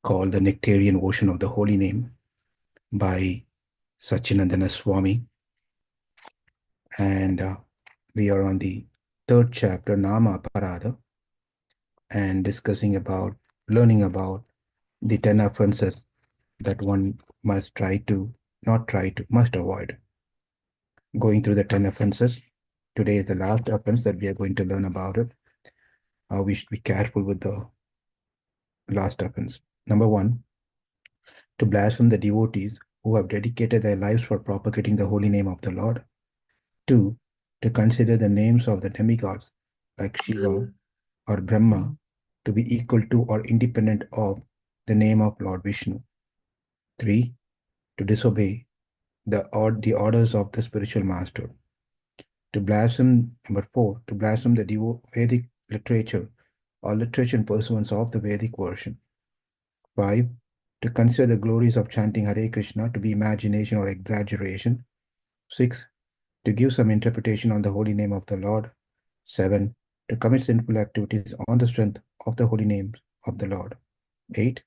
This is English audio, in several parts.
called The Nectarian Ocean of the Holy Name by Sachinandana Swami. And we are on the third chapter, Nama Aparada, and discussing about, learning about the 10 offenses that one must try to, not try to, must avoid. Going through the 10 offenses. Today is the last offense that we are going to learn about it. We should be careful with the last offense. Number one, to blaspheme the devotees who have dedicated their lives for propagating the holy name of the Lord. Two, to consider the names of the demigods like Shiva or Brahma to be equal to or independent of the name of Lord Vishnu. Three, to disobey the orders of the spiritual master. To blaspheme, number four, to blaspheme the Vedic literature or literature in pursuance of the Vedic version. Five, to consider the glories of chanting Hare Krishna to be imagination or exaggeration. Six, to give some interpretation on the holy name of the Lord. Seven, to commit sinful activities on the strength of the holy names of the Lord. Eight,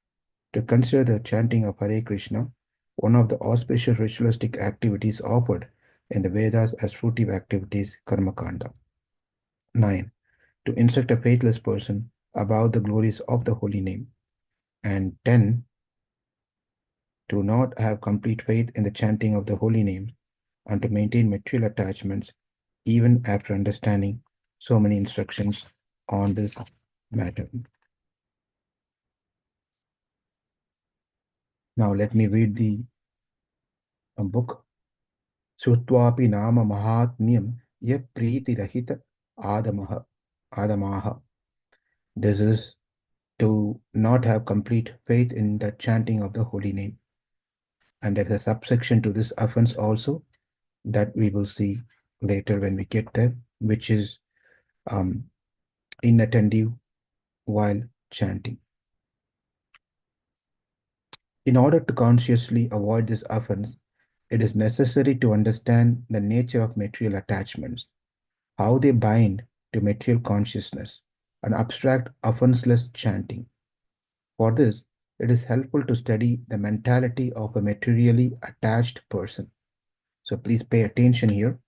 to consider the chanting of Hare Krishna one of the auspicious ritualistic activities offered in the Vedas as fruitive activities, karma kanda. 9. To instruct a faithless person about the glories of the holy name. And 10. To not have complete faith in the chanting of the holy names and to maintain material attachments even after understanding so many instructions on this matter. Now let me read the book. Srutvapi nama mahatmyam yat priti rahita adamaha. This is to not have complete faith in the chanting of the holy name. And there's a subsection to this offense also that we will see later when we get there, which is inattentive while chanting. In order to consciously avoid this offense, it is necessary to understand the nature of material attachments, how they bind to material consciousness, and abstract offenseless chanting. For this, it is helpful to study the mentality of a materially attached person. So please pay attention here.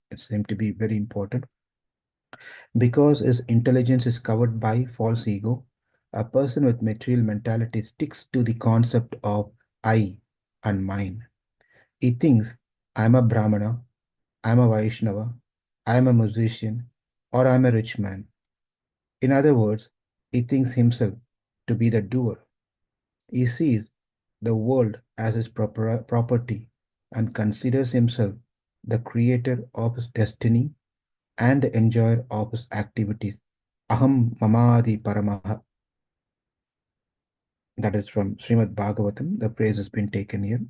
It seems to be very important. Because his intelligence is covered by false ego, a person with material mentality sticks to the concept of I and mine. He thinks, I'm a Brahmana, I'm a Vaishnava, I'm a musician, or I'm a rich man. In other words, he thinks himself to be the doer. He sees the world as his property and considers himself the creator of his destiny and the enjoyer of his activities. Aham mamadi paramaha. That is from Srimad Bhagavatam. The phrase has been taken here.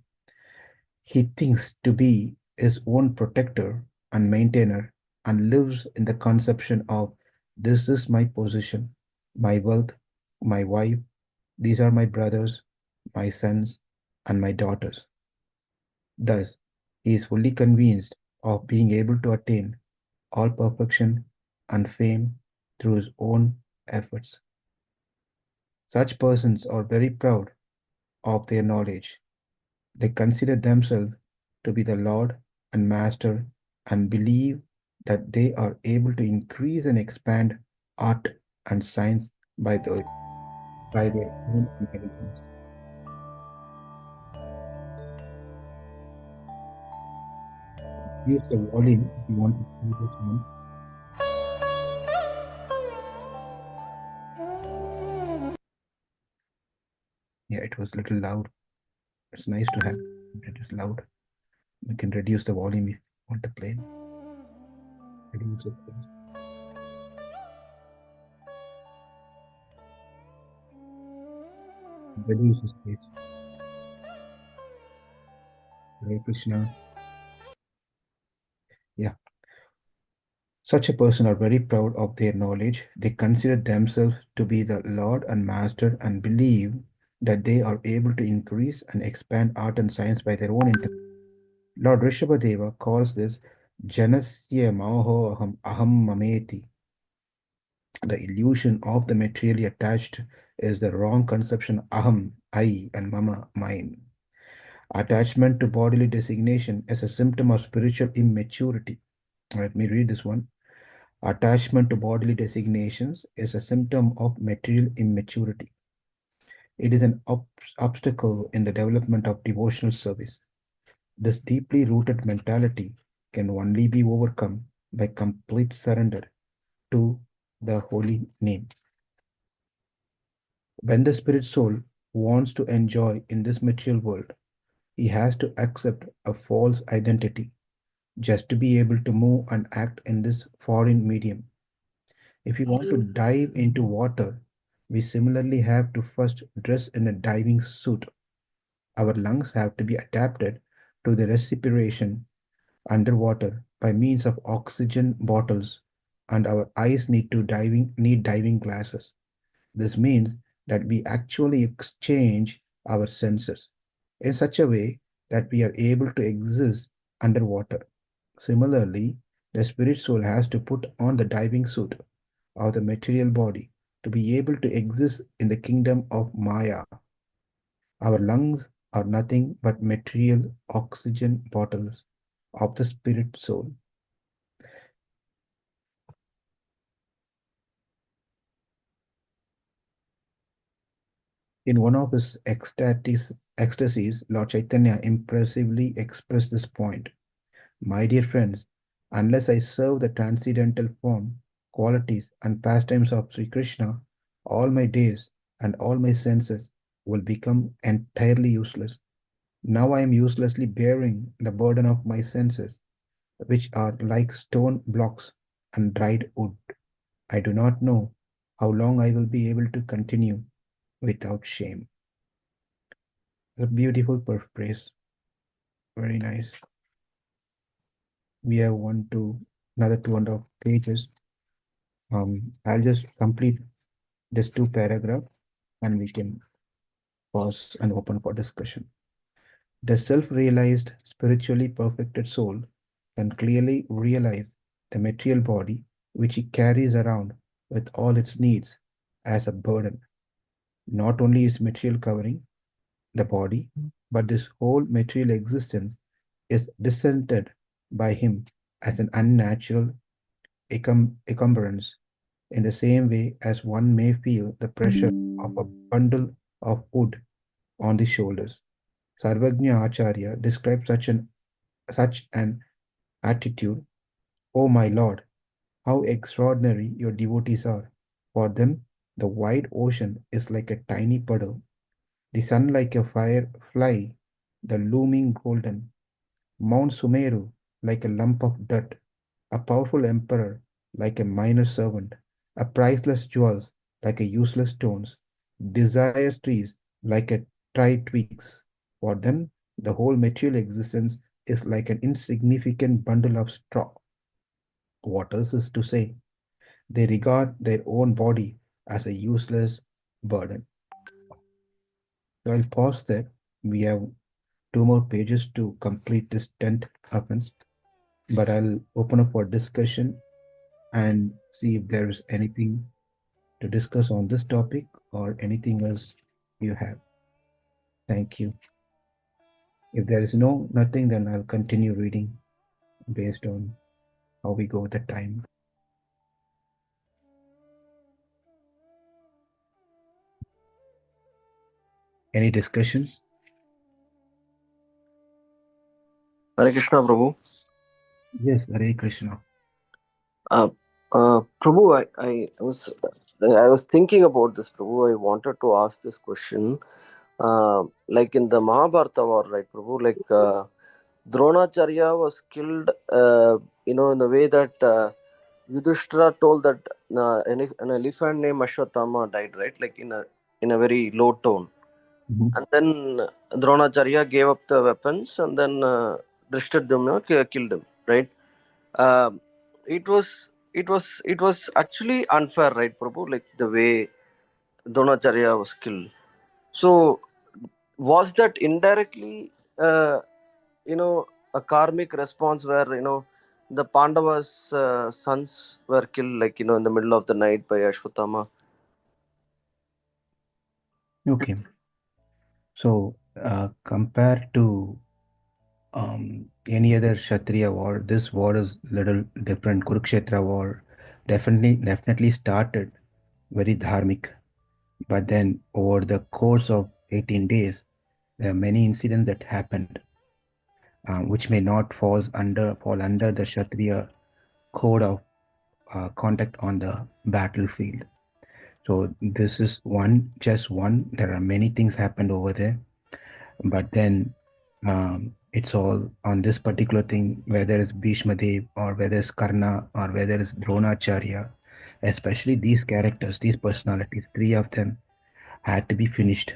He thinks to be his own protector and maintainer and lives in the conception of this is my position, my wealth, my wife, these are my brothers, my sons, and my daughters. Thus, he is fully convinced of being able to attain all perfection and fame through his own efforts. Such persons are very proud of their knowledge. They consider themselves to be the Lord and Master and believe that they are able to increase and expand art and science by their own intelligence. Use the volume if you want to see this one. Yeah, it was a little loud. It's nice to have it is loud. We can reduce the volume if you want to play. Reduce it, please. Reduce the space. Hare Krishna. Yeah. Such a person are very proud of their knowledge. They consider themselves to be the Lord and Master and believe that they are able to increase and expand art and science by their own intellect. Lord Rishabhadeva calls this Janasya Maho Aham Mameti. The illusion of the materially attached is the wrong conception aham, I, and mama, mine. Attachment to bodily designation is a symptom of spiritual immaturity. Let me read this one. Attachment to bodily designations is a symptom of material immaturity. It is an obstacle in the development of devotional service. This deeply rooted mentality can only be overcome by complete surrender to the holy name. When the spirit soul wants to enjoy in this material world, he has to accept a false identity just to be able to move and act in this foreign medium. If we want to dive into water, we similarly have to first dress in a diving suit. Our lungs have to be adapted to the respiration underwater by means of oxygen bottles, and our eyes need diving glasses. This means that we actually exchange our senses in such a way that we are able to exist underwater. Similarly, the spirit soul has to put on the diving suit of the material body to be able to exist in the kingdom of Maya. Our lungs are nothing but material oxygen bottles of the spirit soul. In one of his ecstasies, Lord Chaitanya impressively expressed this point. My dear friends, unless I serve the transcendental form, qualities, and pastimes of Sri Krishna, all my days and all my senses will become entirely useless. Now I am uselessly bearing the burden of my senses, which are like stone blocks and dried wood. I do not know how long I will be able to continue without shame. A beautiful phrase. Very nice. We have another 2.5 pages. I'll just complete this two paragraph and we can pause and open for discussion. The self-realized, spiritually perfected soul can clearly realize the material body which he carries around with all its needs as a burden. Not only is material covering the body, but this whole material existence is dissented by him as an unnatural encumbrance, in the same way as one may feel the pressure of a bundle of wood on the shoulders. Sarvajna Acharya describes such an attitude. O my Lord, how extraordinary your devotees are! For them, the wide ocean is like a tiny puddle, the sun like a firefly, the looming golden, Mount Sumeru like a lump of dirt, a powerful emperor like a minor servant, a priceless jewels like a useless stones, desire trees like a dry twigs. For them, the whole material existence is like an insignificant bundle of straw. What else is to say? They regard their own body as a useless burden. So I'll pause there. We have 2 more pages to complete this 10th offense, but I'll open up for discussion and see if there is anything to discuss on this topic or anything else you have. Thank you. If there is nothing, then I'll continue reading based on how we go with the time. Any discussions? Hare Krishna, Prabhu. Yes, Hare Krishna. Uh, Prabhu, I was thinking about this, Prabhu. I wanted to ask this question. Like in the Mahabharata war, right, Prabhu? Like Dronacharya was killed, in the way that Yudhishthira told that an elephant named Ashwatthama died, right? Like in a very low tone. Mhm. And then Dronacharya gave up the weapons, and then Drishtadyumna killed him, right? Um, it was actually unfair, right, Prabhu? Like the way Dronacharya was killed. So was that indirectly, uh, a karmic response where the Pandavas' sons were killed, like, in the middle of the night by Ashwatthama. Okay. So, compared to any other Kshatriya war, this war is little different. Kurukshetra war definitely started very dharmic, but then over the course of 18 days, there are many incidents that happened, which may not fall under the Kshatriya code of conduct on the battlefield. So this is just one. There are many things happened over there, but then it's all on this particular thing, whether it's Bhishma Dev or whether it's Karna or whether it's Dronacharya, especially these characters, these personalities, three of them had to be finished.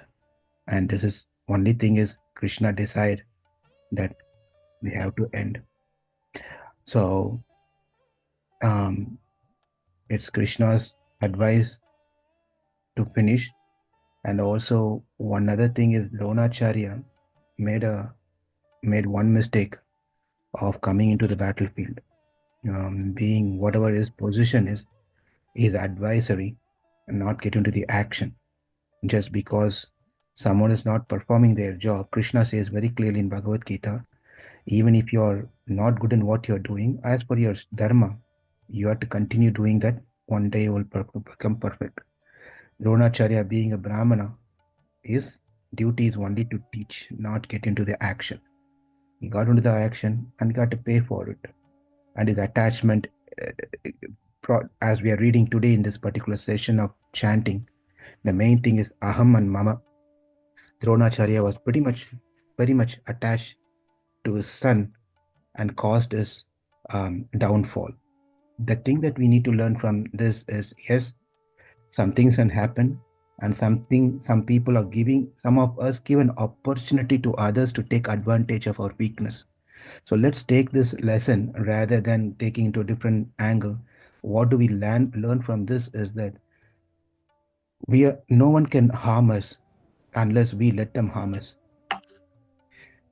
And this is only thing is Krishna decide that we have to end. So um, it's Krishna's advice to finish. And also one other thing is Dronacharya made a made one mistake of coming into the battlefield. Being whatever his position is advisory and not get into the action. Just because someone is not performing their job, Krishna says very clearly in Bhagavad Gita, even if you're not good in what you're doing, as per your dharma, you have to continue doing that. One day you will become perfect. Dronacharya, being a Brahmana, his duty is only to teach, not get into the action. He got into the action and got to pay for it. And his attachment, as we are reading today in this particular session of chanting, the main thing is aham and mama. Dronacharya was very much attached to his son and caused his downfall. The thing that we need to learn from this is, yes, some things can happen, and some people are giving, some of us give an opportunity to others to take advantage of our weakness. So let's take this lesson rather than taking into a different angle. What do we learn from this is that no one can harm us unless we let them harm us.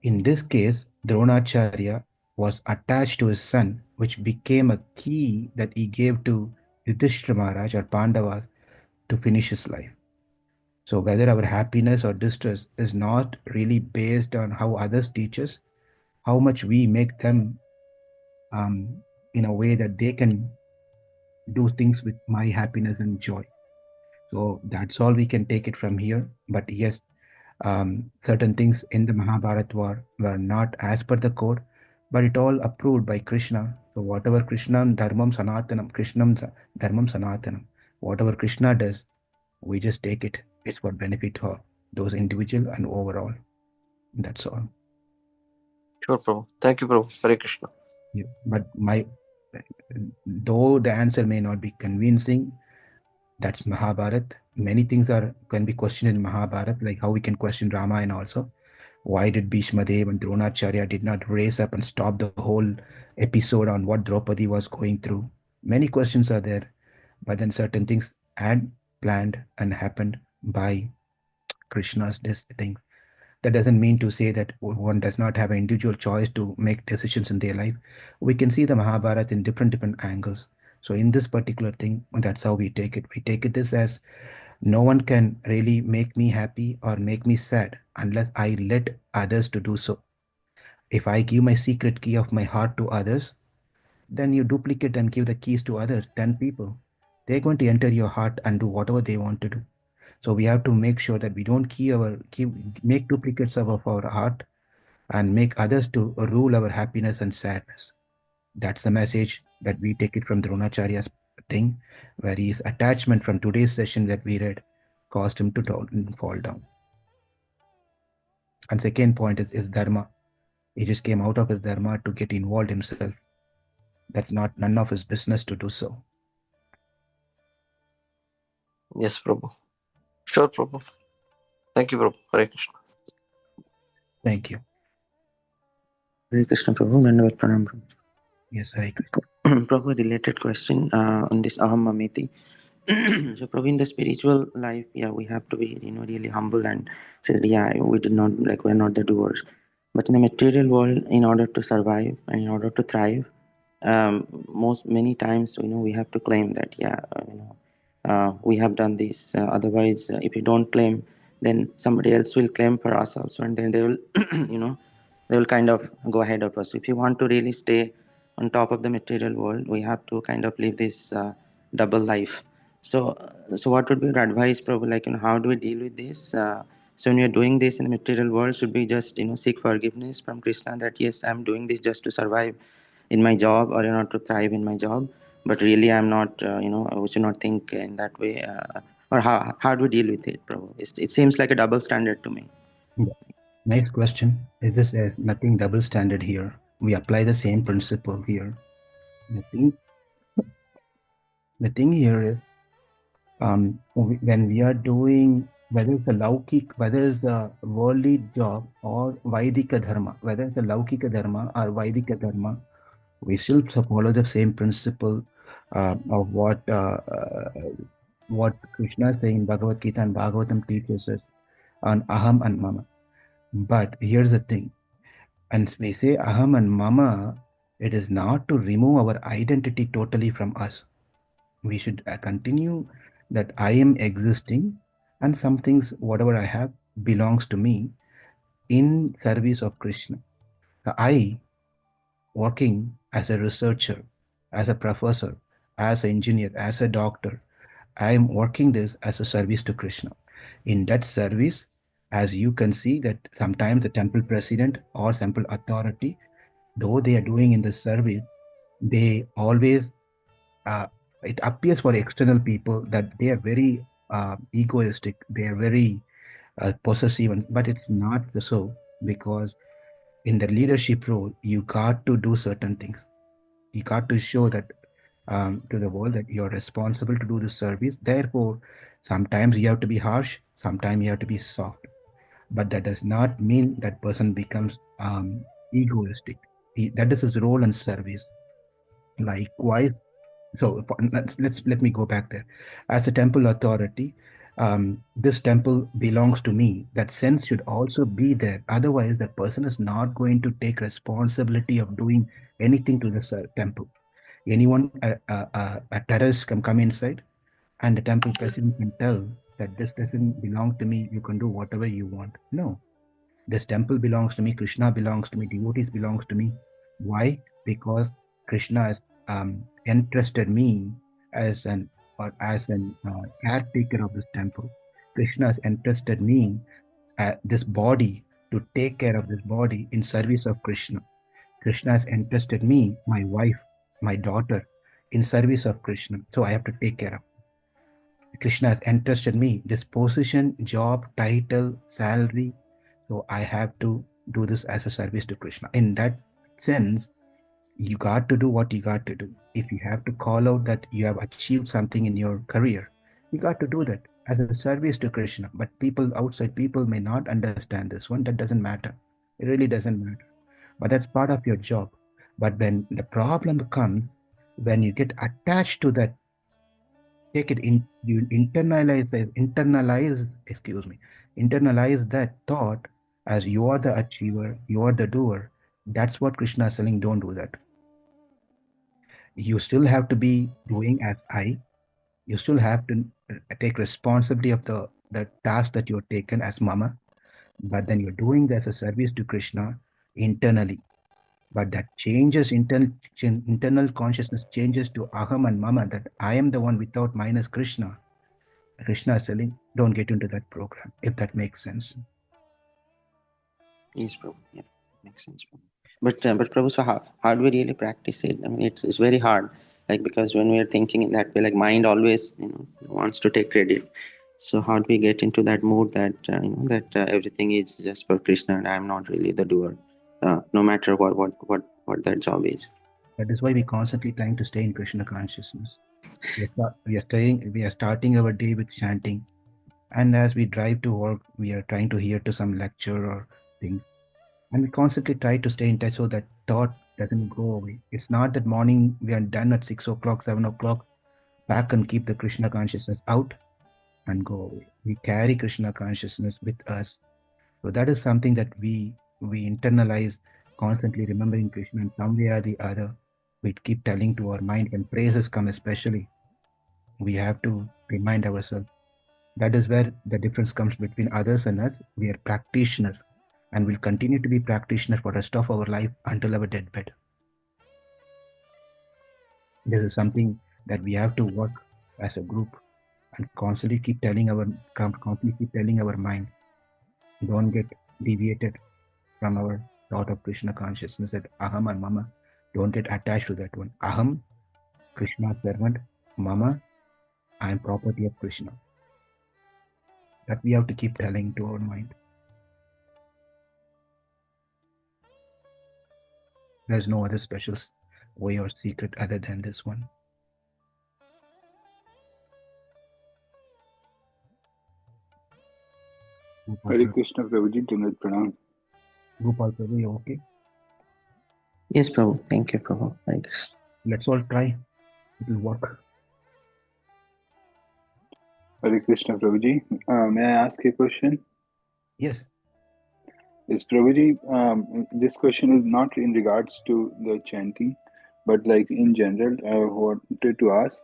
In this case, Dronacharya was attached to his son, which became a key that he gave to Yudhishthira Maharaj or Pandavas to finish his life. So whether our happiness or distress is not really based on how others teach us, how much we make them in a way that they can do things with my happiness and joy. So that's all we can take it from here. But yes, certain things in the Mahabharat war were not as per the code, but it all approved by Krishna. So whatever Krishnam Dharmam Sanatanam, whatever Krishna does, we just take it. It's for benefit for those individual and overall. That's all. Sure, Prabhu. Thank you, Prabhu. Hare Krishna. Yeah. But though the answer may not be convincing, that's Mahabharat. Many things can be questioned in Mahabharat, like how we can question Ramayana also. Why did Bhishma Dev and Dronacharya did not raise up and stop the whole episode on what Draupadi was going through? Many questions are there, but then certain things had planned and happened by Krishna's this thing. That doesn't mean to say that one does not have an individual choice to make decisions in their life. We can see the Mahabharata in different angles. So in this particular thing, that's how we take it. We take it this as no one can really make me happy or make me sad unless I let others to do so. If I give my secret key of my heart to others, then you duplicate and give the keys to others, 10 people. They're going to enter your heart and do whatever they want to do. So we have to make sure that we don't make duplicates of our heart and make others to rule our happiness and sadness. That's the message that we take it from Dronacharya's thing, where his attachment from today's session that we read caused him to fall down. And second point is dharma. He just came out of his dharma to get involved himself. That's not none of his business to do so. Yes, Prabhu. Sure, Prabhu. Thank you, Prabhu. Hare Krishna. Thank you. Hare Krishna Prabhu, Dandavat Pranam Prabhu. Yes, Hare Krishna. Prabhu, related question on this Aham Mameti. So, Prabhu, in the spiritual life, yeah, we have to be, really humble and say, yeah, we did not, we're not the doers. But in the material world, in order to survive and in order to thrive, Many times, we have to claim that, we have done this. Otherwise, if you don't claim, then somebody else will claim for us also, and then they will, they will kind of go ahead of us. If you want to really stay on top of the material world, we have to kind of live this double life. So what would be your advice, probably, like, how do we deal with this? So when you're doing this in the material world, should we just, seek forgiveness from Krishna that, yes, I'm doing this just to survive in my job, or, to thrive in my job, but really I'm not, we should not think in that way. Or how do we deal with it, Prabhu? It seems like a double standard to me. Yeah. Nice question. There's nothing double standard here. We apply the same principle here. The thing, the thing here is, when we are doing, whether it's a laukik, whether it's a worldly job or Vaidika dharma, whether it's a laukika dharma or Vaidika dharma, we still follow the same principle of what Krishna is saying in Bhagavad Gita and Bhagavatam teaches us on aham and mama. But here's the thing, and we say aham and mama, it is not to remove our identity totally from us. We should continue that I am existing, and some things, whatever I have, belongs to me in service of Krishna. The I, working as a researcher, as a professor, as an engineer, as a doctor, I am working this as a service to Krishna. In that service, as you can see, that sometimes the temple president or temple authority, though they are doing in the service, they always uh, it appears for external people that they are very egoistic, they are very possessive, but it's not so, because in the leadership role, you got to do certain things. You got to show that to the world that you're responsible to do the service. Therefore, sometimes you have to be harsh, sometimes you have to be soft. But that does not mean that person becomes egoistic. That is his role in service. Likewise, so let me go back there. As a temple authority, this temple belongs to me. That sense should also be there. Otherwise, that person is not going to take responsibility of doing anything to the temple. Anyone, a terrorist can come inside, and the temple president can tell that this doesn't belong to me. You can do whatever you want. No, this temple belongs to me, Krishna belongs to me, devotees belongs to me. Why? Because Krishna has entrusted me as an caretaker of this temple. Krishna has entrusted me this body to take care of this body in service of Krishna. Krishna has entrusted me, my wife, my daughter, in service of Krishna. So I have to take care of. Krishna has entrusted me this position, job, title, salary. So I have to do this as a service to Krishna. In that sense, you got to do what you got to do. If you have to call out that you have achieved something in your career, you got to do that as a service to Krishna. But people outside people may not understand this one. That doesn't matter. It really doesn't matter. But that's part of your job. But when the problem comes, when you get attached to that, take it in, you internalize that thought as you are the achiever, you are the doer. That's what Krishna is saying. Don't do that. You still have to be doing as I. You still have to take responsibility of the task that you're taken as mama, but then you're doing this as a service to Krishna internally. But that changes, internal consciousness changes to aham and mama, that I am the one without minus Krishna. Krishna is telling, don't get into that program, if that makes sense. Yes, Prabhu. Yeah, makes sense, Prabhu. But Prabhu, so how do we really practice it? I mean, it's very hard. Like, because when we are thinking in that way, like, mind always, wants to take credit. So how do we get into that mood that everything is just for Krishna and I'm not really the doer, no matter what that job is. That is why we constantly trying to stay in Krishna consciousness. We are starting our day with chanting, and as we drive to work, we are trying to hear to some lecture or things, and we constantly try to stay in touch so that thought doesn't go away. It's not that morning we are done at 6 o'clock, 7 o'clock, back and keep the Krishna consciousness out and go away. We carry Krishna consciousness with us. So that is something that we internalize, constantly remembering Krishna in some way or the other. We keep telling to our mind when praises come, especially, we have to remind ourselves. That is where the difference comes between others and us. We are practitioners and will continue to be practitioners for the rest of our life until our deathbed. This is something that we have to work as a group and constantly keep telling our mind, don't get deviated from our thought of Krishna consciousness, that aham and mama. Don't get attached to that one. Aham, Krishna's servant. Mama, I am property of Krishna. That we have to keep telling to our mind. There's no other special way or secret other than this one. Gopal Hare Prabhu, Krishna Prabhuji, Dinat Pranam. Gopal Prabhu, you okay? Yes, Prabhu. Thank you, Prabhu. Hare Krishna. Let's all try. It will work. Hare Krishna Prabhuji. May I ask a question? Yes. Is Prabhuji, this question is not in regards to the chanting, but like in general, I wanted to ask.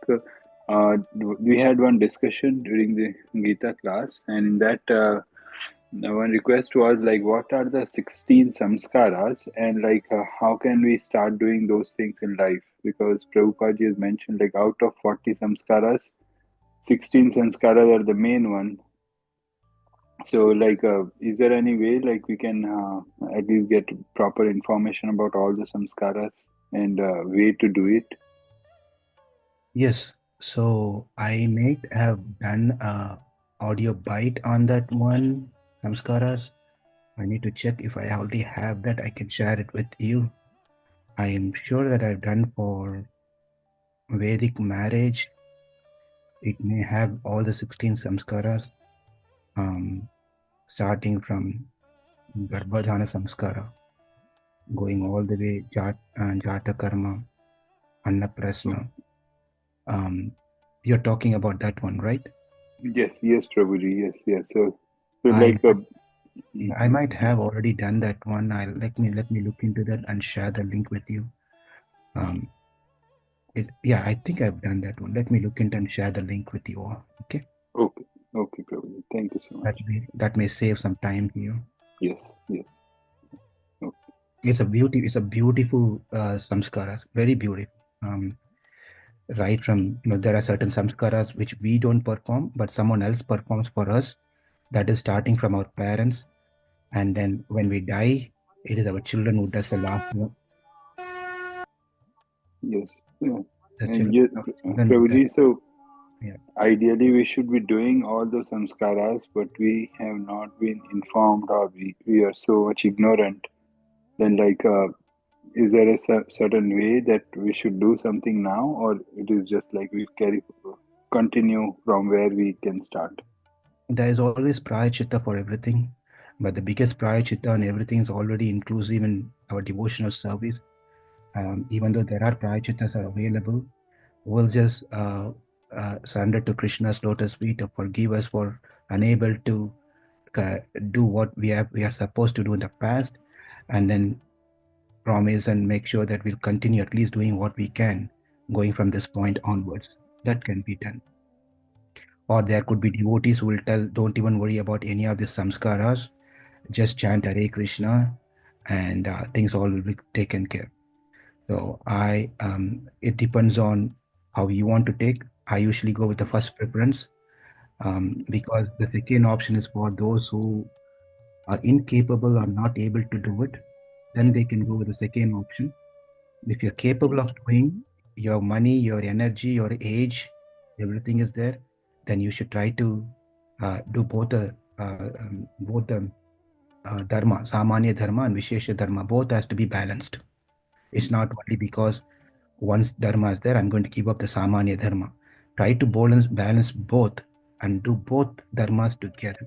We had one discussion during the Gita class, and in that one request was like, what are the 16 samskaras, and like how can we start doing those things in life? Because Prabhupada has mentioned like out of 40 samskaras, 16 sanskaras are the main one. So, like, is there any way like we can at least get proper information about all the samskaras and way to do it? Yes. So I might have done a audio bite on that one, Samskaras. I need to check if I already have that. I can share it with you. I am sure that I've done for Vedic marriage. It may have all the 16 Samskaras, um, starting from Garbhadhana Samskara, going all the way Jata Karma, Oh, Annaprasna. You're talking about that one, right? yes, yes, Prabhuji, yes, yes. So I like, I mhm, might yeah, have already done that one. I let me look into that and share the link with you. Um, yeah, I think I've done that one. Let me look into and share the link with you all. Okay, okay, okay, Prabhuji, thank you so much. that may save some time here. Yes, yes, okay, It's a beautiful samskaras, very beautiful. Um, right from there are certain samskaras which we don't perform, but someone else performs for us. That is starting from our parents, and then when we die, it is our children who does the last one. yes, yeah. The And children, you, our children who does. Prabhuji, so Yeah. ideally we should be doing all those samskaras, but we have not been informed, or we are so much ignorant. Then, like, is there a certain way that we should do something now, or it is just like we continue from where we can start? There is always prayachita for everything, but the biggest prayachita and everything is already inclusive in our devotional service. Even though there are prayachitas are available, we'll just surrender to Krishna's lotus feet to forgive us for unable to uh, do what we are supposed to do in the past, and then promise and make sure that we'll continue at least doing what we can going from this point onwards. That can be done. Or there could be devotees who will tell, don't even worry about any of the samskaras, just chant Hare Krishna, and things all will be taken care. So it depends on how you want to take. I usually go with the first preference, because the second option is for those who are incapable or not able to do it. Then they can go with the second option. If you're capable of doing, your money, your energy, your age, everything is there, then you should try to do both the dharma, samanya dharma and vishesha dharma. Both has to be balanced. It's not only because once dharma is there, I'm going to give up the samanya dharma. Try to balance both and do both dharmas together.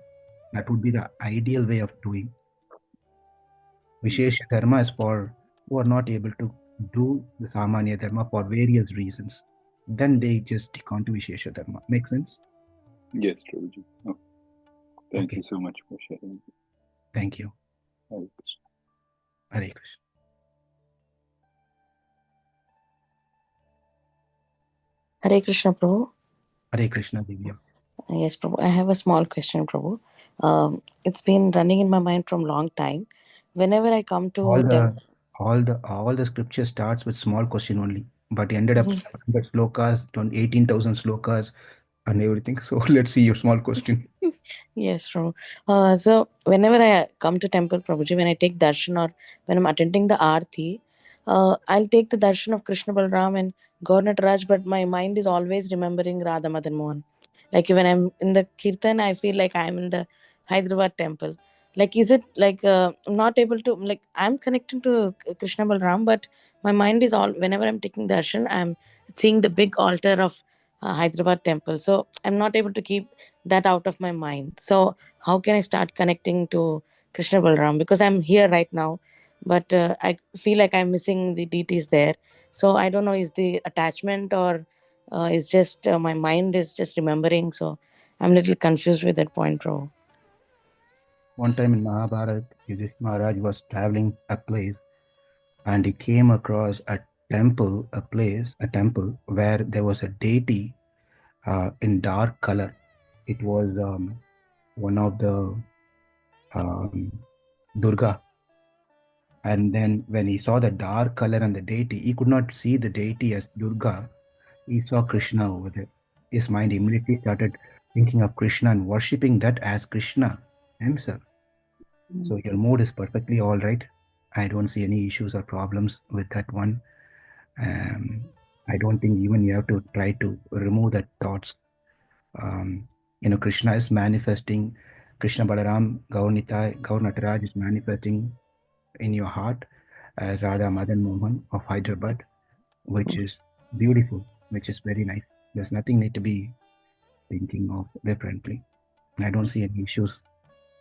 That would be the ideal way of doing. Vishesha dharma is for who are not able to do the samanya dharma for various reasons. Then they just stick on to vishesha dharma. Make sense? Yes, Prabhuji. Oh, thank Okay. you so much for sharing. Thank you. Hare Krishna. Hare Krishna. Hare Krishna, Prabhu. Hare Krishna, Divya. Yes, Prabhu. I have a small question, Prabhu. It's been running in my mind from long time. Whenever I come All to the all the scripture starts with small question only, but ended up 700 slokas, 18,000 slokas, and everything. So let's see your small question. Yes, Prabhu. So whenever I come to temple, Prabhuji, when I take darshan or when I'm attending the aarti, I'll take the darshan of Krishna Balram and Gaur Raj, but my mind is always remembering Radha Madan Mohan. Like when I'm in the kirtan, I feel like I'm in the Hyderabad temple. Like, is it like I'm not able to like I'm connecting to Krishna Balram, but my mind is all whenever I'm taking darshan, I'm seeing the big altar of Hyderabad temple. So I'm not able to keep that out of my mind. So how can I start connecting to Krishna Balram? Because I'm here right now, but I feel like I'm missing the deities there. So I don't know, is the attachment or is just my mind is just remembering. So I'm a little confused with that point, bro. One time in Maha Bharat, Yudhishthira Maharaj was traveling a place and he came across a temple where there was a deity in dark color. It was one of the um, Durga. And then when he saw the dark color and the deity, he could not see the deity as Durga. He saw Krishna over there. His mind immediately started thinking of Krishna and worshipping that as Krishna himself. So your mood is perfectly all right. I don't see any issues or problems with that one. Um, I don't think even you have to try to remove that thoughts. Um, Krishna is manifesting. Krishna Balaram, Gaur Nataraj is manifesting in your heart as Radha Madan Mohan of Hyderabad, which is beautiful, which is very nice. There's nothing need to be thinking of differently. I don't see any issues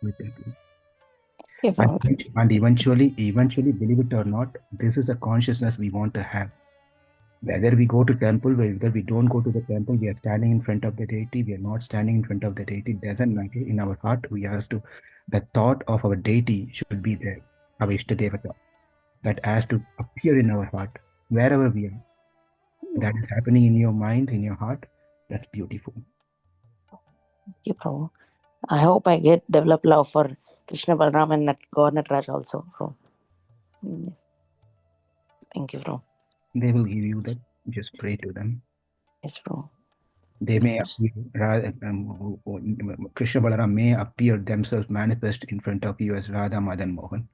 with that. Okay, And, bro. and eventually, believe it or not, this is a consciousness we want to have. Whether we go to temple, whether we don't go to the temple, we are standing in front of the deity, we are not standing in front of the deity, it doesn't matter. In our heart, we have to, the thought of our deity should be there, our Ishtadevata, that has to appear in our heart, wherever we are. That is happening in your mind, in your heart. That's beautiful. Okay, bro. I hope I get develop love for Krishna Balram and Gaur Nataraj also, bro. Yes. Thank you, bro. They will give you that. Just pray to them. Yes, bro. They may appear, Krishna Balaram may appear themselves manifest in front of you as Radha Madan Mohan.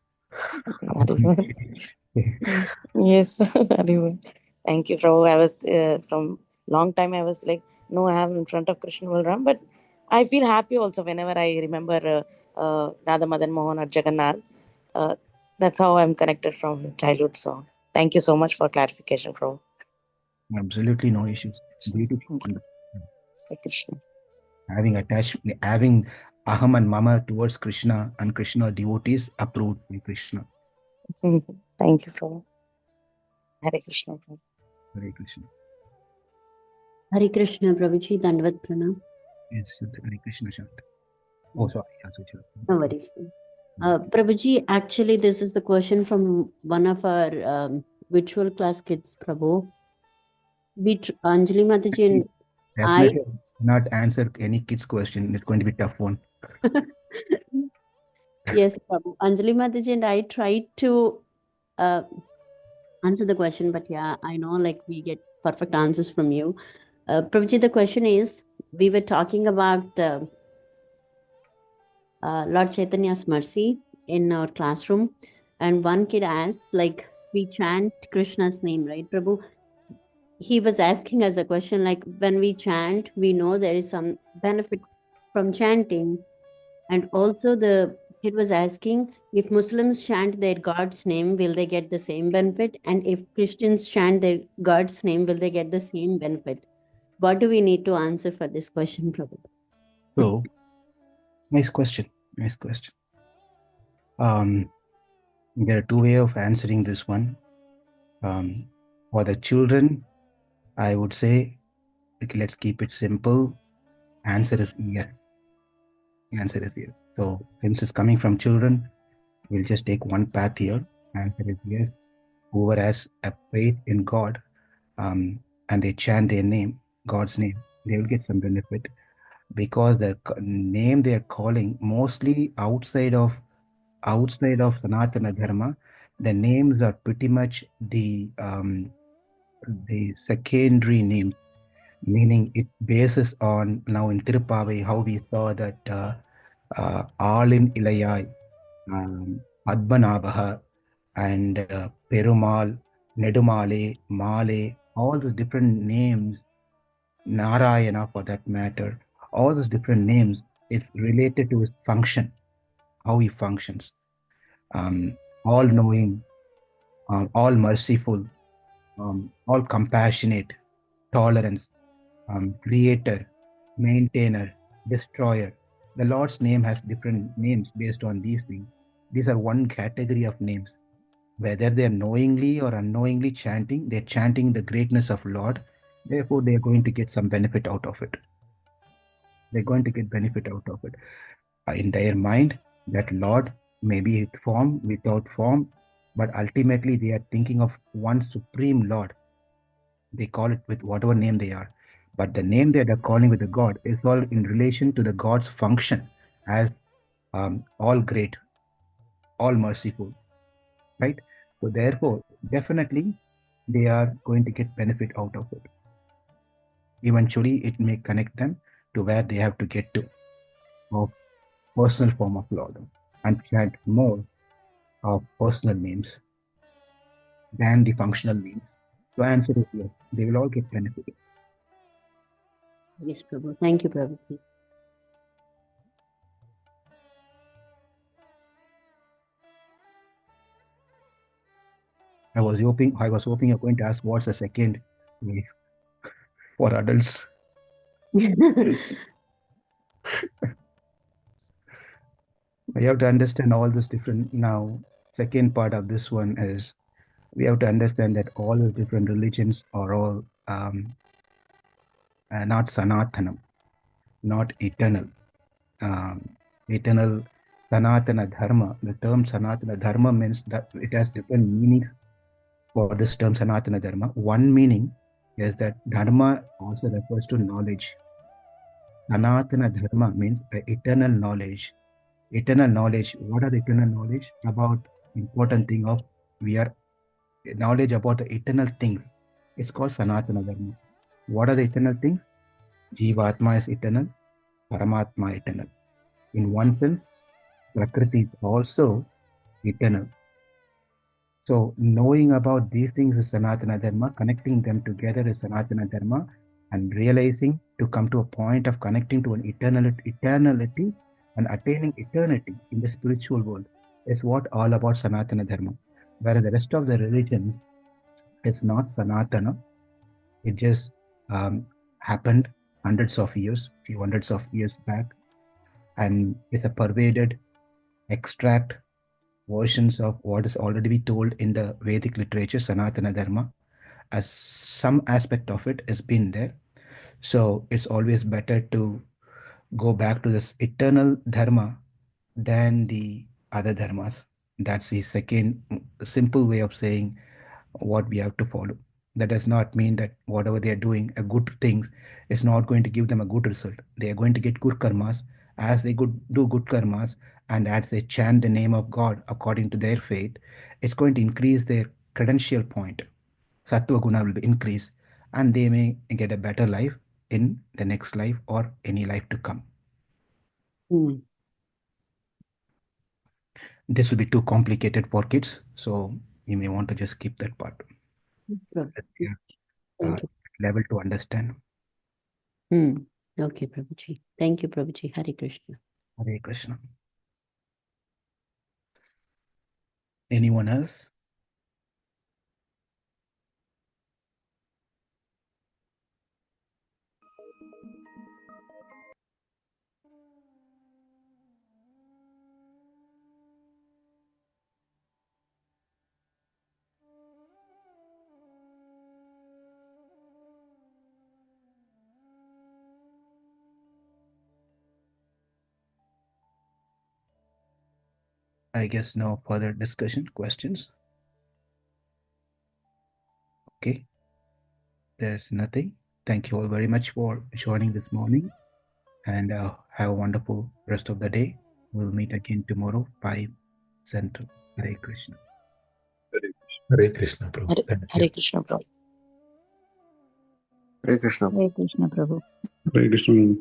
Yes, Haribo. Thank you, bro. I was from long time. I was like, no, I have in front of Krishna Balram, but I feel happy also whenever I remember Radha Madan Mohan or Jagannath. Uh, that's how I'm connected from childhood. So thank you so much for clarification, bro. Absolutely no issues. Beautiful, Thank you. wonderful. Hare Krishna. Having aham and mama towards Krishna and Krishna devotees approved by Krishna. Thank you, bro. Hare Krishna, bro. Hare Krishna. Hare Krishna, Prabhuji, Dandavat Pranam. It's Hare Krishna Shant. Oh, sorry. No worries. Prabhuji, actually, this is the question from one of our virtual class kids, Prabhu. Anjali Mataji and Definitely not answer any kid's question. It's going to be a tough one. Yes, Prabhu. Anjali Mataji and I tried to answer the question, but yeah, I know like we get perfect answers from you. Prabhuji, the question is, we were talking about Lord Chaitanya's mercy in our classroom, and one kid asked, like, we chant Krishna's name, right, Prabhu? He was asking us a question like, when we chant, we know there is some benefit from chanting. And also, the kid was asking, if Muslims chant their God's name, will they get the same benefit? And if Christians chant their God's name, will they get the same benefit? What do we need to answer for this question, Prabhu? So, nice question. Nice question. There are two ways of answering this one. For the children, I would say, let's keep it simple. Answer is yes. Answer is yes. So, since it's coming from children, we'll just take one path here. Answer is yes. Whoever has a faith in God and they chant their name, God's name, they will get some benefit because the name they are calling mostly outside of Sanatana Dharma, the names are pretty much the secondary names, meaning it bases on now in Tirupavai how we saw that Alin Ilayai, Padmanabha, and Perumal, Nedumale, Male, all those different names, Narayana for that matter, all those different names is related to his function, how he functions. All knowing, all merciful, all compassionate, tolerance, creator, maintainer, destroyer. The Lord's name has different names based on these things. These are one category of names. Whether they are knowingly or unknowingly chanting, they're chanting the greatness of Lord. Therefore, they're going to get some benefit out of it. They're going to get benefit out of it. In their mind, that Lord may be with form, without form, but ultimately they are thinking of one supreme Lord. They call it with whatever name they are. But the name that they're calling with the God is all in relation to the God's function as all great, all merciful, right? So therefore, definitely they are going to get benefit out of it. Eventually, it may connect them to where they have to get to of personal form of Lord and chant more of personal names than the functional names. So answer is yes, they will all get benefit. Yes, Prabhu. Thank you, Prabhuji. I was hoping you're going to ask what's the second way for adults. We have to understand all this different now. Second part of this one is we have to understand that all the different religions are all not Sanatanam, not eternal. Eternal Sanatana Dharma. The term Sanatana Dharma means that it has different meanings for this term Sanatana Dharma. One meaning is that Dharma also refers to knowledge. Sanatana Dharma means eternal knowledge. Eternal knowledge. What are the eternal knowledge? About important thing of we are knowledge about the eternal things. It's called Sanatana Dharma. What are the eternal things? Jivatma is eternal, Paramatma eternal. In one sense, Prakriti is also eternal. So knowing about these things is Sanatana Dharma, connecting them together is Sanatana Dharma, and realizing to come to a point of connecting to an eternality and attaining eternity in the spiritual world is what all about Sanatana Dharma. Whereas the rest of the religion is not Sanatana, it just happened hundreds of years, few hundreds of years back, and it's a pervaded extract versions of what is already be told in the Vedic literature, Sanatana Dharma, as some aspect of it has been there. So it's always better to go back to this eternal Dharma than the other dharmas. That's the second simple way of saying what we have to follow. That does not mean that whatever they are doing, a good things, is not going to give them a good result. They are going to get good karmas as they do good karmas, and as they chant the name of God according to their faith, it's going to increase their credential point. Sattva guna will be increased, and they may get a better life in the next life or any life to come. Hmm. This will be too complicated for kids, so you may want to just skip that part. Yes, Prabhu. Yeah, Thank you. level to understand. Okay, Prabhuji. Thank you, Prabhuji. Hare Krishna. Hare Krishna. Anyone else? I guess no further discussion, questions. Okay, there's nothing. Thank you all very much for joining this morning, and have a wonderful rest of the day. We'll meet again tomorrow, 5 Central. Hare Krishna. Hare Krishna, Prabhu. Hare, Thank you. Hare Krishna, Prabhu. Hare Krishna. Hare Krishna, Prabhu. Hare Krishna.